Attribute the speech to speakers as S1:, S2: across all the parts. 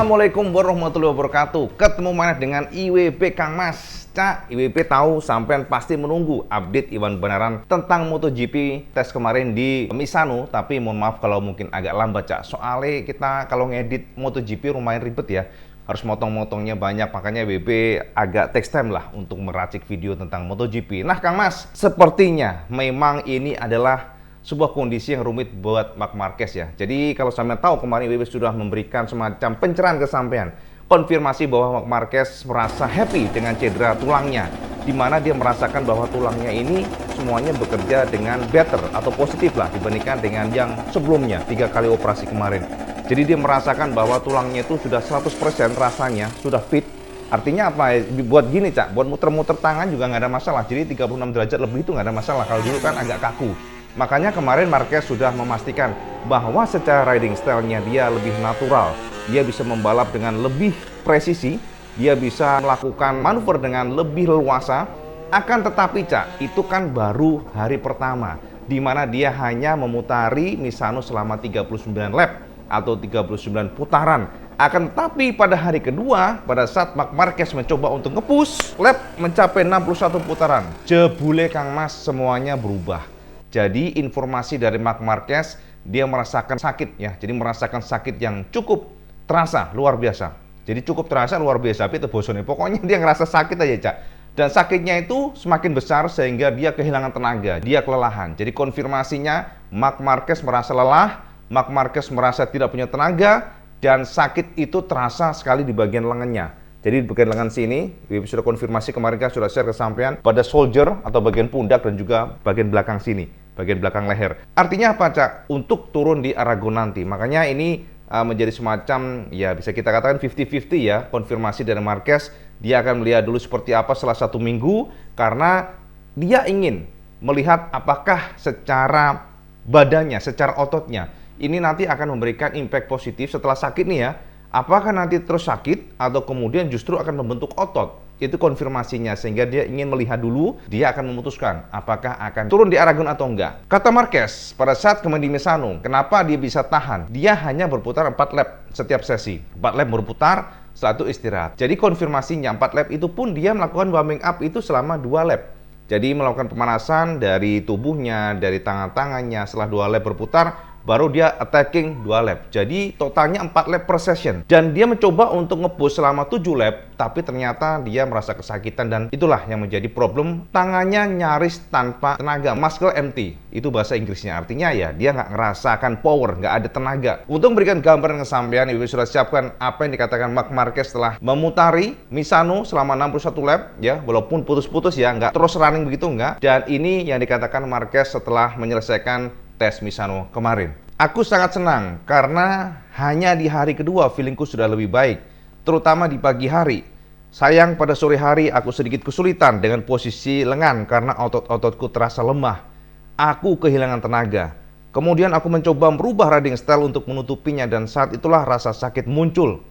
S1: Assalamualaikum warahmatullahi wabarakatuh. Ketemu mana dengan IWB Kang Mas. Cak, IWB tahu sampean pasti menunggu update Iwan Benaran tentang MotoGP tes kemarin di Misano. Tapi mohon maaf kalau mungkin agak lambat, Cak. Soalnya kita kalau ngedit MotoGP lumayan ribet ya. Harus motong-motongnya banyak, makanya IWB agak takes time lah untuk meracik video tentang MotoGP. Nah Kang Mas, sepertinya memang ini adalah sebuah kondisi yang rumit buat Marc Marquez ya. Jadi kalau sampean tahu kemarin WB sudah memberikan semacam pencerahan ke sampean, konfirmasi bahwa Marc Marquez merasa happy dengan cedera tulangnya, di mana dia merasakan bahwa tulangnya ini semuanya bekerja dengan better atau positif lah dibandingkan dengan yang sebelumnya 3 kali operasi kemarin. Jadi dia merasakan bahwa tulangnya itu sudah 100% rasanya sudah fit. Artinya apa? Buat gini Cak, buat muter-muter tangan juga nggak ada masalah. Jadi 36 derajat lebih itu nggak ada masalah. Kalau dulu kan agak kaku. Makanya kemarin Marquez sudah memastikan bahwa secara riding style-nya dia lebih natural. Dia bisa membalap dengan lebih presisi, dia bisa melakukan manuver dengan lebih leluasa. Akan tetapi Cak, itu kan baru hari pertama, di mana dia hanya memutari Misano selama 39 lap atau 39 putaran. Akan tetapi pada hari kedua, pada saat Marc Marquez mencoba untuk nge-push, lap mencapai 61 putaran. Jebule Kang Mas, semuanya berubah. Jadi informasi dari Marc Marquez, dia merasakan sakit ya. Jadi merasakan sakit yang cukup terasa, luar biasa. Jadi cukup terasa, luar biasa. Tapi itu bosannya. Pokoknya dia ngerasa sakit aja, Cak. Dan sakitnya itu semakin besar sehingga dia kehilangan tenaga, dia kelelahan. Jadi konfirmasinya, Marc Marquez merasa lelah, Marc Marquez merasa tidak punya tenaga, dan sakit itu terasa sekali di bagian lengannya. Jadi di bagian lengan sini, sudah konfirmasi kemarin kan sudah share ke sampean pada shoulder atau bagian pundak dan juga bagian belakang sini, bagian belakang leher. Artinya apa Cak? Untuk turun di Aragon nanti. Makanya ini menjadi semacam ya bisa kita katakan 50-50 ya, konfirmasi dari Marquez. Dia akan melihat dulu seperti apa setelah 1 minggu karena dia ingin melihat apakah secara badannya, secara ototnya ini nanti akan memberikan impact positif setelah sakit nih ya. Apakah nanti terus sakit atau kemudian justru akan membentuk otot? Itu konfirmasinya, sehingga dia ingin melihat dulu, dia akan memutuskan apakah akan turun di Aragon atau enggak. Kata Marquez, pada saat kemarin di Misano, kenapa dia bisa tahan? Dia hanya berputar 4 lap setiap sesi. 4 lap berputar, setelah itu istirahat. Jadi konfirmasinya 4 lap itu pun dia melakukan warming up itu selama 2 lap. Jadi melakukan pemanasan dari tubuhnya, dari tangan-tangannya, setelah 2 lap berputar, baru dia attacking 2 lap. Jadi totalnya 4 lap per session. Dan dia mencoba untuk nge-push selama 7 lap, tapi ternyata dia merasa kesakitan dan itulah yang menjadi problem. Tangannya nyaris tanpa tenaga, muscle empty. Itu bahasa Inggrisnya. Artinya ya dia nggak ngerasakan power, nggak ada tenaga. Untuk memberikan gambaran kesampaian, Ibu sudah siapkan apa yang dikatakan Marc Marquez setelah memutari Misano selama 61 lap ya, walaupun putus-putus ya, nggak terus running begitu nggak. Dan ini yang dikatakan Marquez setelah menyelesaikan tes Misano kemarin. Aku sangat senang karena hanya di hari kedua feelingku sudah lebih baik, terutama di pagi hari. Sayang pada sore hari aku sedikit kesulitan dengan posisi lengan karena otot-ototku terasa lemah. Aku kehilangan tenaga. Kemudian aku mencoba merubah riding style untuk menutupinya dan saat itulah rasa sakit muncul.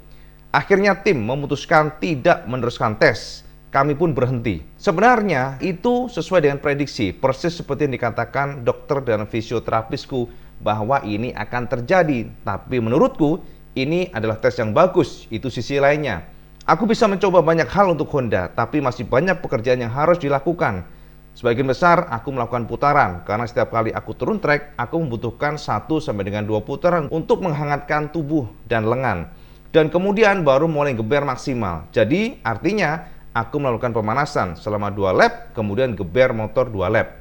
S1: Akhirnya tim memutuskan tidak meneruskan tes. Kami pun berhenti. Sebenarnya itu sesuai dengan prediksi, persis seperti yang dikatakan dokter dan fisioterapisku bahwa ini akan terjadi. Tapi menurutku ini adalah tes yang bagus, itu sisi lainnya. Aku bisa mencoba banyak hal untuk Honda, tapi masih banyak pekerjaan yang harus dilakukan. Sebagian besar aku melakukan putaran, karena setiap kali aku turun trek, aku membutuhkan 1-2 putaran untuk menghangatkan tubuh dan lengan. Dan kemudian baru mulai geber maksimal. Jadi artinya aku melakukan pemanasan selama 2 lap, kemudian geber motor 2 lap.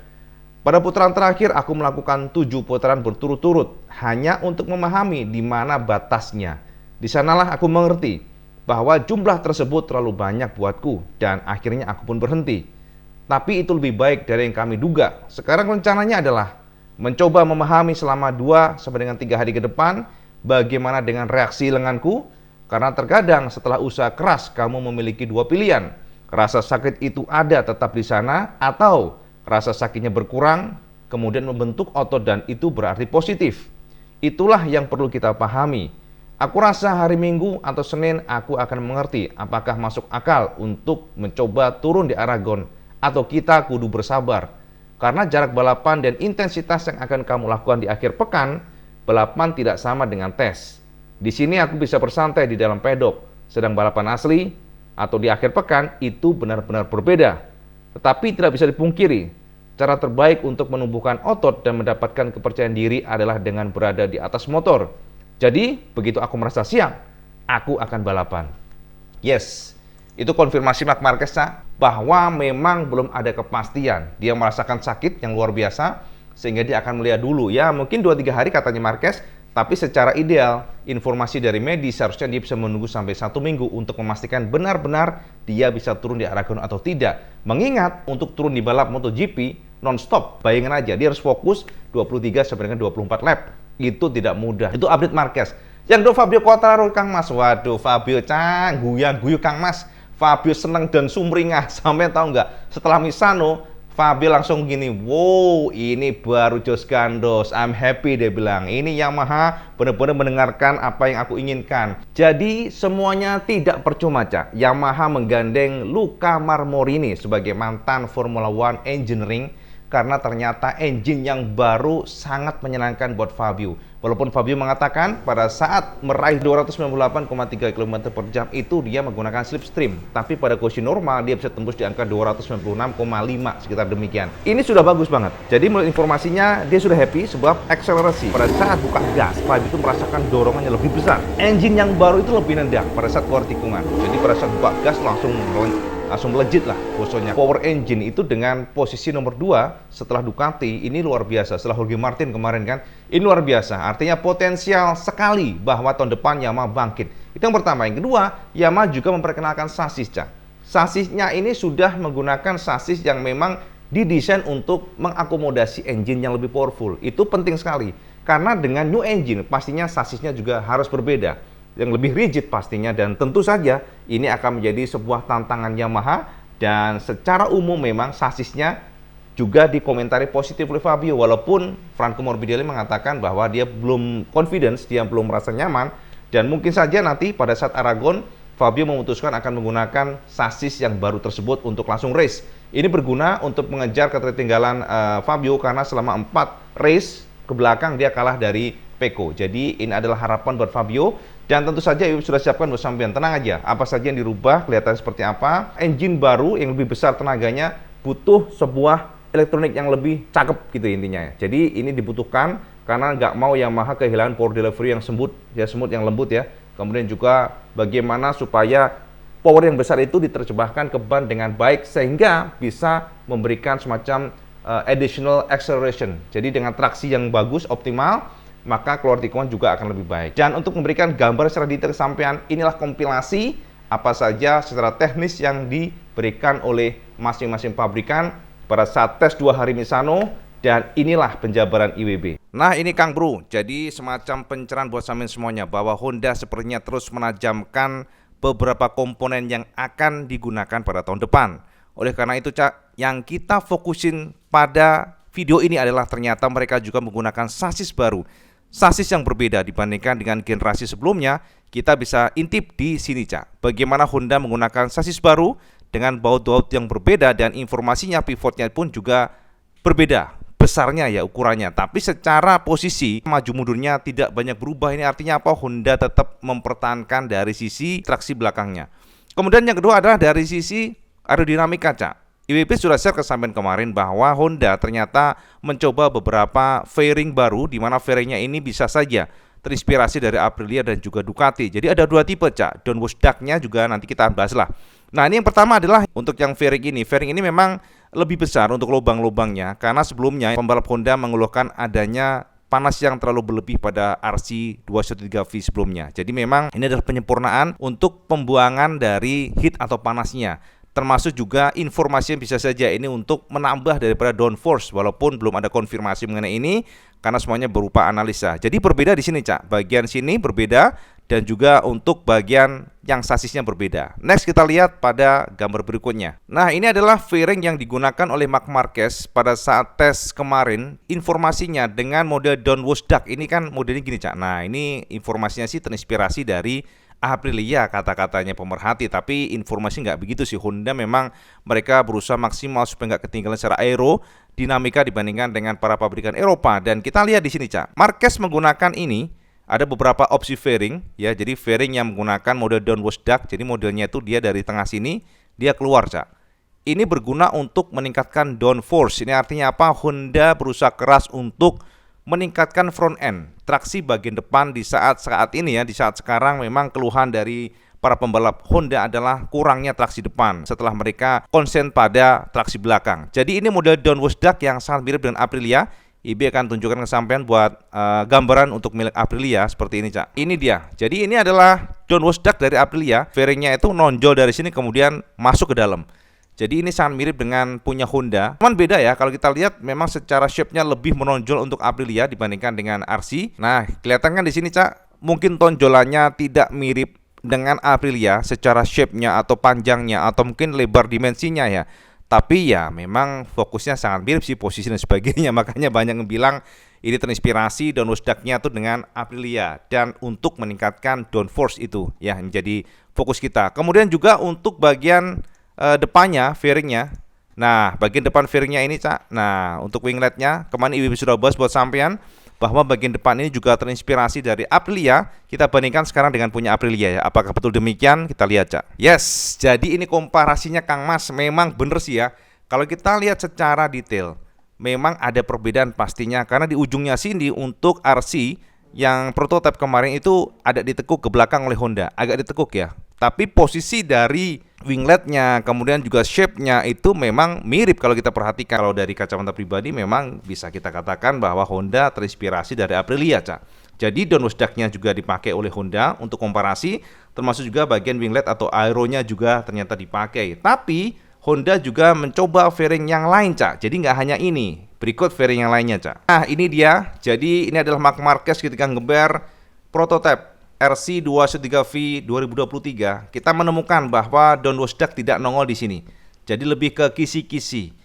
S1: Pada putaran terakhir, aku melakukan 7 putaran berturut-turut, hanya untuk memahami di mana batasnya. Di sanalah aku mengerti bahwa jumlah tersebut terlalu banyak buatku, dan akhirnya aku pun berhenti. Tapi itu lebih baik dari yang kami duga. Sekarang rencananya adalah mencoba memahami selama 2-3 hari ke depan, bagaimana dengan reaksi lenganku, karena terkadang setelah usaha keras, kamu memiliki 2 pilihan. Rasa sakit itu ada tetap di sana, atau rasa sakitnya berkurang, kemudian membentuk otot dan itu berarti positif. Itulah yang perlu kita pahami. Aku rasa hari Minggu atau Senin aku akan mengerti apakah masuk akal untuk mencoba turun di Aragon, atau kita kudu bersabar. Karena jarak balapan dan intensitas yang akan kamu lakukan di akhir pekan, balapan tidak sama dengan tes. Di sini aku bisa bersantai di dalam pedok. Sedang balapan asli atau di akhir pekan itu benar-benar berbeda. Tetapi tidak bisa dipungkiri, cara terbaik untuk menumbuhkan otot dan mendapatkan kepercayaan diri adalah dengan berada di atas motor. Jadi, begitu aku merasa siap, aku akan balapan. Yes, itu konfirmasi Marc Marquez bahwa memang belum ada kepastian. Dia merasakan sakit yang luar biasa, sehingga dia akan melihat dulu. Ya, mungkin 2-3 hari katanya Marquez, tapi secara ideal, informasi dari medis seharusnya dia bisa menunggu sampai 1 minggu untuk memastikan benar-benar dia bisa turun di Aragon atau tidak. Mengingat untuk turun di balap MotoGP non-stop, bayangin aja, dia harus fokus 23 sampai dengan 24 lap. Itu tidak mudah. Itu update Marquez. Yang do Fabio Quartararo, Kang Mas. Waduh, Fabio guyu Kang Mas. Fabio seneng dan sumringah. Sampai tahu nggak? Setelah Misano, Fabio langsung gini, wow, ini baru Jos Gandos. I'm happy, dia bilang. Ini Yamaha benar-benar mendengarkan apa yang aku inginkan. Jadi semuanya tidak percuma, Cak. Yamaha menggandeng Luca Marmorini sebagai mantan Formula One Engineering, karena ternyata engine yang baru sangat menyenangkan buat Fabio. Walaupun Fabio mengatakan pada saat meraih 298,3 km per jam itu dia menggunakan slipstream. Tapi pada kondisi normal dia bisa tembus di angka 296,5 sekitar demikian. Ini sudah bagus banget. Jadi menurut informasinya dia sudah happy sebab akselerasi. Pada saat buka gas, Fabio itu merasakan dorongannya lebih besar. Engine yang baru itu lebih rendah pada saat keluar tikungan. Jadi pada saat buka gas langsung melejit lah bosonnya. Power engine itu dengan posisi nomor 2 setelah Ducati, ini luar biasa. Setelah Jorge Martin kemarin kan, ini luar biasa. Artinya potensial sekali bahwa tahun depan Yamaha bangkit. Itu yang pertama. Yang kedua, Yamaha juga memperkenalkan sasis, Cak. Sasisnya ini sudah menggunakan sasis yang memang didesain untuk mengakomodasi engine yang lebih powerful. Itu penting sekali. Karena dengan new engine, pastinya sasisnya juga harus berbeda, yang lebih rigid pastinya, dan tentu saja ini akan menjadi sebuah tantangan Yamaha. Dan secara umum memang sasisnya juga dikomentari positif oleh Fabio, walaupun Franco Morbidelli mengatakan bahwa dia belum confidence, dia belum merasa nyaman, dan mungkin saja nanti pada saat Aragon Fabio memutuskan akan menggunakan sasis yang baru tersebut untuk langsung race. Ini berguna untuk mengejar ketertinggalan Fabio, karena selama 4 race ke belakang dia kalah dari Pecco. Jadi ini adalah harapan buat Fabio. Dan tentu saja Ibu sudah siapkan buat sampean. Tenang aja, apa saja yang dirubah, kelihatan seperti apa. Engine baru yang lebih besar tenaganya, butuh sebuah elektronik yang lebih cakep gitu intinya. Jadi ini dibutuhkan karena nggak mau Yamaha kehilangan power delivery yang semut yang lembut ya. Kemudian juga bagaimana supaya power yang besar itu diterjemahkan ke ban dengan baik sehingga bisa memberikan semacam additional acceleration. Jadi dengan traksi yang bagus, optimal, maka keluar tikungan juga akan lebih baik. Dan untuk memberikan gambar secara detail kesampaian, inilah kompilasi apa saja secara teknis yang diberikan oleh masing-masing pabrikan pada saat tes 2 hari Misano, dan inilah penjabaran IWB. Nah ini Kang Bro, jadi semacam pencerahan buat sampean semuanya bahwa Honda sepertinya terus menajamkan beberapa komponen yang akan digunakan pada tahun depan. Oleh karena itu, Cak, yang kita fokusin pada video ini adalah ternyata mereka juga menggunakan sasis baru. Sasis yang berbeda dibandingkan dengan generasi sebelumnya. Kita bisa intip di sini, Cak. Bagaimana Honda menggunakan sasis baru dengan baut-baut yang berbeda, dan informasinya pivotnya pun juga berbeda besarnya ya, ukurannya. Tapi secara posisi maju mundurnya tidak banyak berubah. Ini artinya apa? Honda tetap mempertahankan dari sisi traksi belakangnya. Kemudian yang kedua adalah dari sisi aerodinamika, Cak. IWB sudah share ke sampean kemarin bahwa Honda ternyata mencoba beberapa fairing baru, di mana fairingnya ini bisa saja terinspirasi dari Aprilia dan juga Ducati. Jadi ada 2 tipe, Cak. Downwash duct-nya juga nanti kita bahas lah. Nah ini yang pertama adalah untuk yang fairing ini. Fairing ini memang lebih besar untuk lubang-lubangnya, karena sebelumnya pembalap Honda mengeluhkan adanya panas yang terlalu berlebih pada RC213V sebelumnya. Jadi memang ini adalah penyempurnaan untuk pembuangan dari heat atau panasnya. Termasuk juga informasi yang bisa saja ini untuk menambah daripada downforce, walaupun belum ada konfirmasi mengenai ini karena semuanya berupa analisa. Jadi berbeda di sini, Cak. Bagian sini berbeda dan juga untuk bagian yang sasisnya berbeda. Next kita lihat pada gambar berikutnya. Nah, ini adalah fairing yang digunakan oleh Marc Marquez pada saat tes kemarin. Informasinya dengan model downwash duct ini kan modelnya gini, Cak. Nah, ini informasinya sih terinspirasi dari Aprilia kata-katanya pemerhati, tapi informasi nggak begitu sih. Honda memang mereka berusaha maksimal supaya nggak ketinggalan secara aerodinamika dibandingkan dengan para pabrikan Eropa. Dan kita lihat di sini, Cak, Marquez menggunakan ini Ada beberapa opsi fairing ya. Jadi fairing yang menggunakan model downwash duct. Jadi modelnya itu dia dari tengah sini dia keluar, Cak. Ini berguna untuk meningkatkan downforce. Ini artinya apa? Honda berusaha keras untuk meningkatkan front end, traksi bagian depan di saat ini ya, di saat sekarang memang keluhan dari para pembalap Honda adalah kurangnya traksi depan setelah mereka konsen pada traksi belakang. Jadi ini model downwash duct yang sangat mirip dengan Aprilia. IB akan tunjukkan ke sampean buat gambaran untuk milik Aprilia seperti ini, Cak. Ini dia. Jadi ini adalah downwash duct dari Aprilia. Fairingnya itu nonjol dari sini kemudian masuk ke dalam. Jadi ini sangat mirip dengan punya Honda. Cuman beda ya, kalau kita lihat memang secara shape-nya lebih menonjol untuk Aprilia dibandingkan dengan RC. Nah, kelihatan kan di sini, Cak, mungkin tonjolannya tidak mirip dengan Aprilia secara shape-nya atau panjangnya atau mungkin lebar dimensinya ya. Tapi ya memang fokusnya sangat mirip sih, posisi dan sebagainya. Makanya banyak yang bilang ini terinspirasi downwash duct-nya tuh dengan Aprilia dan untuk meningkatkan downforce itu ya menjadi fokus kita. Kemudian juga untuk bagian depannya, fairingnya. Nah, bagian depan fairingnya ini, Cak. Nah, untuk wingletnya, kemarin IWB sudah bahas buat sampean bahwa bagian depan ini juga terinspirasi dari Aprilia. Kita bandingkan sekarang dengan punya Aprilia ya. Apakah betul demikian? Kita lihat, Cak. Yes, jadi ini komparasinya Kang Mas. Memang bener sih ya. Kalau kita lihat secara detail, memang ada perbedaan pastinya. Karena di ujungnya sini untuk RC yang prototipe kemarin itu ada ditekuk ke belakang oleh Honda. Agak ditekuk ya. Tapi posisi dari wingletnya, kemudian juga shape-nya itu memang mirip kalau kita perhatikan. Kalau dari kacamata pribadi memang bisa kita katakan bahwa Honda terinspirasi dari Aprilia, Cak. Jadi downwash duct-nya juga dipakai oleh Honda untuk komparasi, termasuk juga bagian winglet atau aeronya juga ternyata dipakai. Tapi Honda juga mencoba fairing yang lain, Cak. Jadi nggak hanya ini. Berikut fairing yang lainnya, Cak. Nah, ini dia. Jadi ini adalah Marc Marquez ketika ngeber prototipe RC213V 2023, kita menemukan bahwa downwash duct tidak nongol di sini. Jadi lebih ke kisi-kisi.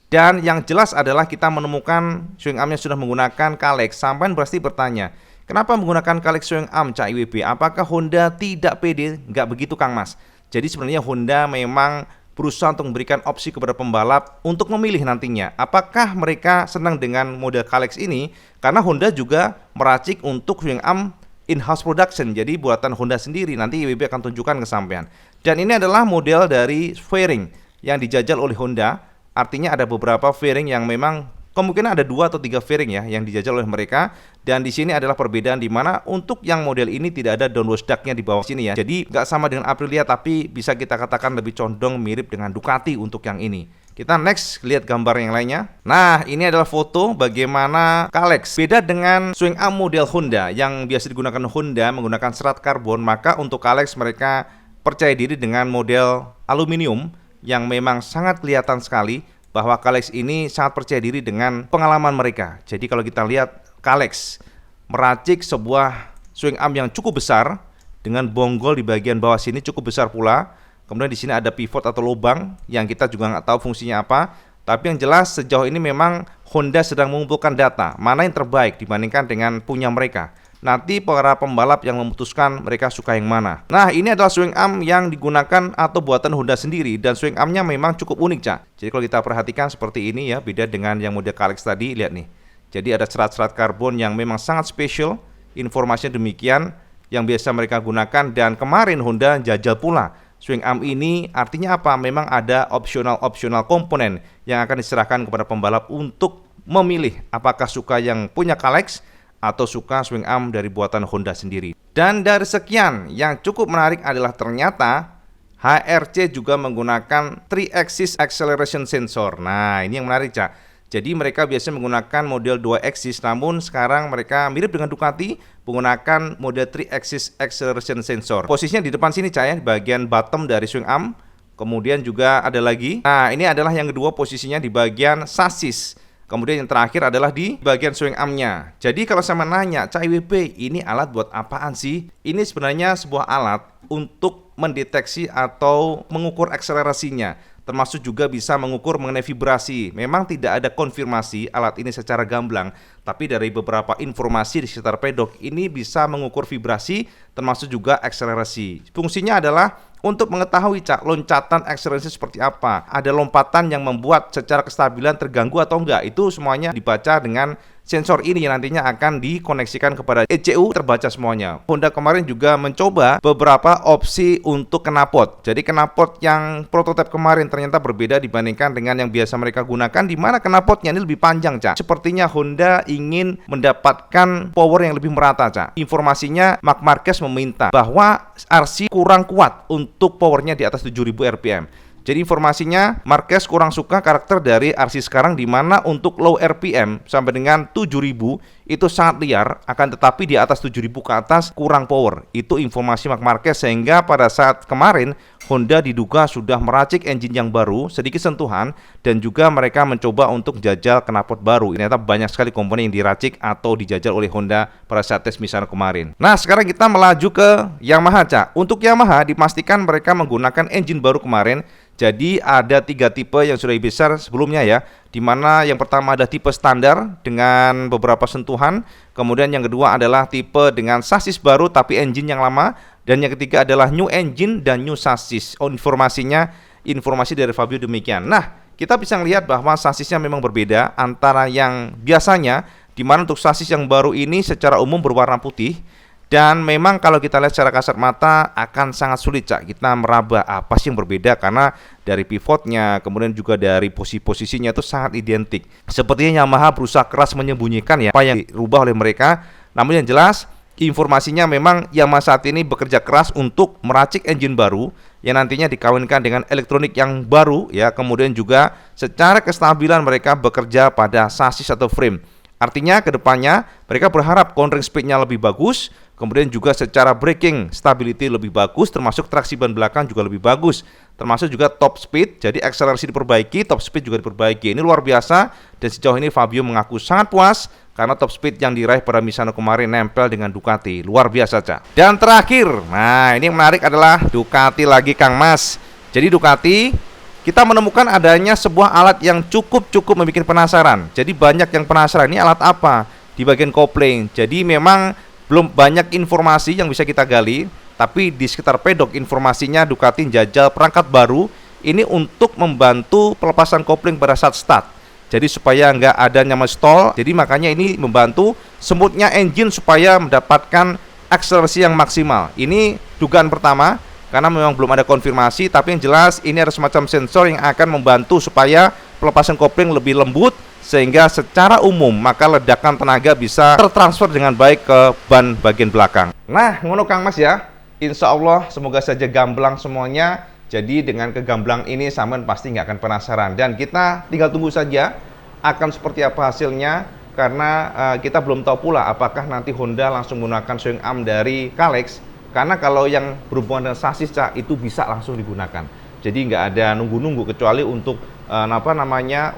S1: Dan yang jelas adalah kita menemukan swing armnya sudah menggunakan Kalex. Sampai pasti bertanya, kenapa menggunakan Kalex swing arm, Cak IWB? Apakah Honda tidak pede? Enggak begitu, Kang Mas. Jadi sebenarnya Honda memang berusaha untuk memberikan opsi kepada pembalap untuk memilih nantinya apakah mereka senang dengan model Kalex ini, karena Honda juga meracik untuk swing arm in-house production, jadi buatan Honda sendiri. Nanti IWB akan tunjukkan ke sampean. Dan ini adalah model dari fairing yang dijajal oleh Honda. Artinya ada beberapa fairing yang memang kemungkinan ada 2 atau 3 fairing ya yang dijajal oleh mereka. Dan di sini adalah perbedaan di mana untuk yang model ini tidak ada downwash duct-nya di bawah sini ya. Jadi nggak sama dengan Aprilia, tapi bisa kita katakan lebih condong mirip dengan Ducati untuk yang ini. Kita next lihat gambar yang lainnya. Nah, ini adalah foto bagaimana Kalex. Beda dengan swing arm model Honda yang biasa digunakan Honda menggunakan serat karbon, maka untuk Kalex mereka percaya diri dengan model aluminium yang memang sangat kelihatan sekali bahwa Kalex ini sangat percaya diri dengan pengalaman mereka. Jadi kalau kita lihat Kalex meracik sebuah swing arm yang cukup besar dengan bonggol di bagian bawah sini cukup besar pula. Kemudian di sini ada pivot atau lubang yang kita juga nggak tahu fungsinya apa. Tapi yang jelas sejauh ini memang Honda sedang mengumpulkan data mana yang terbaik dibandingkan dengan punya mereka. Nanti para pembalap yang memutuskan mereka suka yang mana. Nah, ini adalah swing arm yang digunakan atau buatan Honda sendiri. Dan swing armnya memang cukup unik, Cak. Jadi kalau kita perhatikan seperti ini ya, beda dengan yang model Kalex tadi. Lihat nih. Jadi ada serat-serat karbon yang memang sangat spesial. Informasinya demikian yang biasa mereka gunakan. Dan kemarin Honda jajal pula swing arm ini. Artinya apa? Memang ada opsional komponen yang akan diserahkan kepada pembalap untuk memilih apakah suka yang punya Kalex atau suka swing arm dari buatan Honda sendiri. Dan dari sekian, yang cukup menarik adalah ternyata HRC juga menggunakan 3-axis acceleration sensor. Nah, ini yang menarik, Cak. Jadi mereka biasanya menggunakan model 2-axis, namun sekarang mereka mirip dengan Ducati menggunakan model 3-axis acceleration sensor. Posisinya di depan sini, Cak, ya, di bagian bottom dari swing arm. Kemudian juga ada lagi. Nah, ini adalah yang kedua, posisinya di bagian sasis. Kemudian yang terakhir adalah di bagian swing armnya. Jadi kalau saya nanya, Cak IWB, ini alat buat apaan sih? Ini sebenarnya sebuah alat untuk mendeteksi atau mengukur akselerasinya, termasuk juga bisa mengukur mengenai vibrasi. Memang tidak ada konfirmasi alat ini secara gamblang, tapi dari beberapa informasi di sekitar pedok ini bisa mengukur vibrasi, termasuk juga akselerasi. Fungsinya adalah untuk mengetahui, Cak, loncatan akselerasi seperti apa. Ada lompatan yang membuat secara kestabilan terganggu atau enggak. Itu semuanya dibaca dengan sensor ini nantinya akan dikoneksikan kepada ECU, terbaca semuanya. Honda kemarin juga mencoba beberapa opsi untuk knalpot. Jadi knalpot yang prototipe kemarin ternyata berbeda dibandingkan dengan yang biasa mereka gunakan, di mana knalpotnya ini lebih panjang, Cak. Sepertinya Honda ingin mendapatkan power yang lebih merata, Cak. Informasinya Marc Marquez meminta bahwa RC kurang kuat untuk powernya di atas 7000 rpm. Jadi informasinya Marquez kurang suka karakter dari RC sekarang, di mana untuk low RPM sampai dengan 7000 itu sangat liar, akan tetapi di atas 7000 ke atas kurang power. Itu informasi Marc Marquez, sehingga pada saat kemarin Honda diduga sudah meracik engine yang baru, sedikit sentuhan, dan juga mereka mencoba untuk jajal knalpot baru. Ternyata banyak sekali komponen yang diracik atau dijajal oleh Honda pada saat tes Misano kemarin. Nah, sekarang kita melaju ke Yamaha, Cak. Untuk Yamaha dipastikan mereka menggunakan engine baru kemarin. Jadi ada 3 tipe yang sudah besar sebelumnya ya, dimana yang pertama ada tipe standar dengan beberapa sentuhan, kemudian yang kedua adalah tipe dengan sasis baru tapi engine yang lama, dan yang ketiga adalah new engine dan new sasis. Informasi dari Fabio demikian. Nah, kita bisa melihat bahwa sasisnya memang berbeda antara yang biasanya, dimana untuk sasis yang baru ini secara umum berwarna putih. Dan memang kalau kita lihat secara kasat mata akan sangat sulit, Cak, kita meraba apa sih yang berbeda, karena dari pivotnya kemudian juga dari posisinya itu sangat identik. Sepertinya Yamaha berusaha keras menyembunyikan ya apa yang dirubah oleh mereka. Namun yang jelas informasinya memang Yamaha saat ini bekerja keras untuk meracik engine baru yang nantinya dikawinkan dengan elektronik yang baru ya. Kemudian juga secara kestabilan mereka bekerja pada sasis atau frame. Artinya kedepannya mereka berharap cornering speednya lebih bagus, kemudian juga secara braking stability lebih bagus, termasuk traksi ban belakang juga lebih bagus, termasuk juga top speed. Jadi akselerasi diperbaiki, top speed juga diperbaiki. Ini luar biasa, dan sejauh ini Fabio mengaku sangat puas karena top speed yang diraih pada Misano kemarin nempel dengan Ducati. Luar biasa, Cak. Dan terakhir, nah ini yang menarik adalah Ducati lagi, Kang Mas. Jadi Ducati, kita menemukan adanya sebuah alat yang cukup membuat penasaran. Jadi banyak yang penasaran, ini alat apa? Di bagian kopling. Jadi memang belum banyak informasi yang bisa kita gali, tapi di sekitar pedok informasinya Ducati jajal perangkat baru ini untuk membantu pelepasan kopling pada saat start. Jadi supaya nggak ada nyama stall. Jadi makanya ini membantu semutnya engine supaya mendapatkan akselerasi yang maksimal. Ini dugaan pertama, karena memang belum ada konfirmasi, tapi yang jelas ini ada semacam sensor yang akan membantu supaya pelepasan kopling lebih lembut, sehingga secara umum maka ledakan tenaga bisa tertransfer dengan baik ke ban bagian belakang. Nah, ngono Kang Mas ya. Insya Allah semoga saja gamblang semuanya. Jadi dengan kegamblang ini sampean pasti nggak akan penasaran, dan kita tinggal tunggu saja akan seperti apa hasilnya, karena kita belum tahu pula apakah nanti Honda langsung menggunakan swing arm dari Kalex. Karena kalau yang berhubungan dengan sasis, Cak, itu bisa langsung digunakan. Jadi nggak ada nunggu-nunggu, kecuali untuk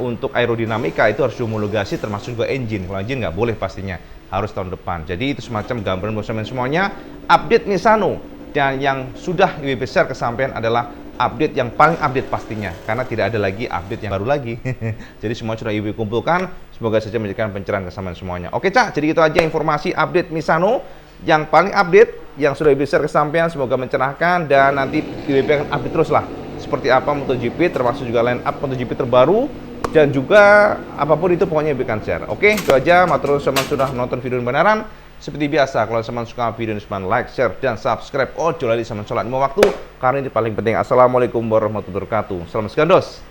S1: untuk aerodinamika itu harus homologasi, termasuk juga engine. Kalau engine nggak boleh pastinya, harus tahun depan. Jadi itu semacam gambaran bersama semuanya. Update Misano, dan yang sudah lebih besar kesampaian adalah update yang paling update pastinya, karena tidak ada lagi update yang baru lagi. Jadi semua sudah Ibu kumpulkan. Semoga saja menjadikan pencerahan kesamaan semuanya. Oke, Cak, jadi itu aja informasi update Misano yang paling update, yang sudah besar kesampaian. Semoga mencerahkan, dan nanti IWP akan update terus lah seperti apa MotoGP, termasuk juga line up MotoGP terbaru, dan juga apapun itu pokoknya IWP akan share. Oke, itu aja. Matur nuwun sudah menonton video benaran. Seperti biasa, kalau teman suka video ini, like, share, dan subscribe. Ojo lali sama sholat 5 waktu, karena ini paling penting. Assalamualaikum warahmatullahi wabarakatuh. Salam segandos.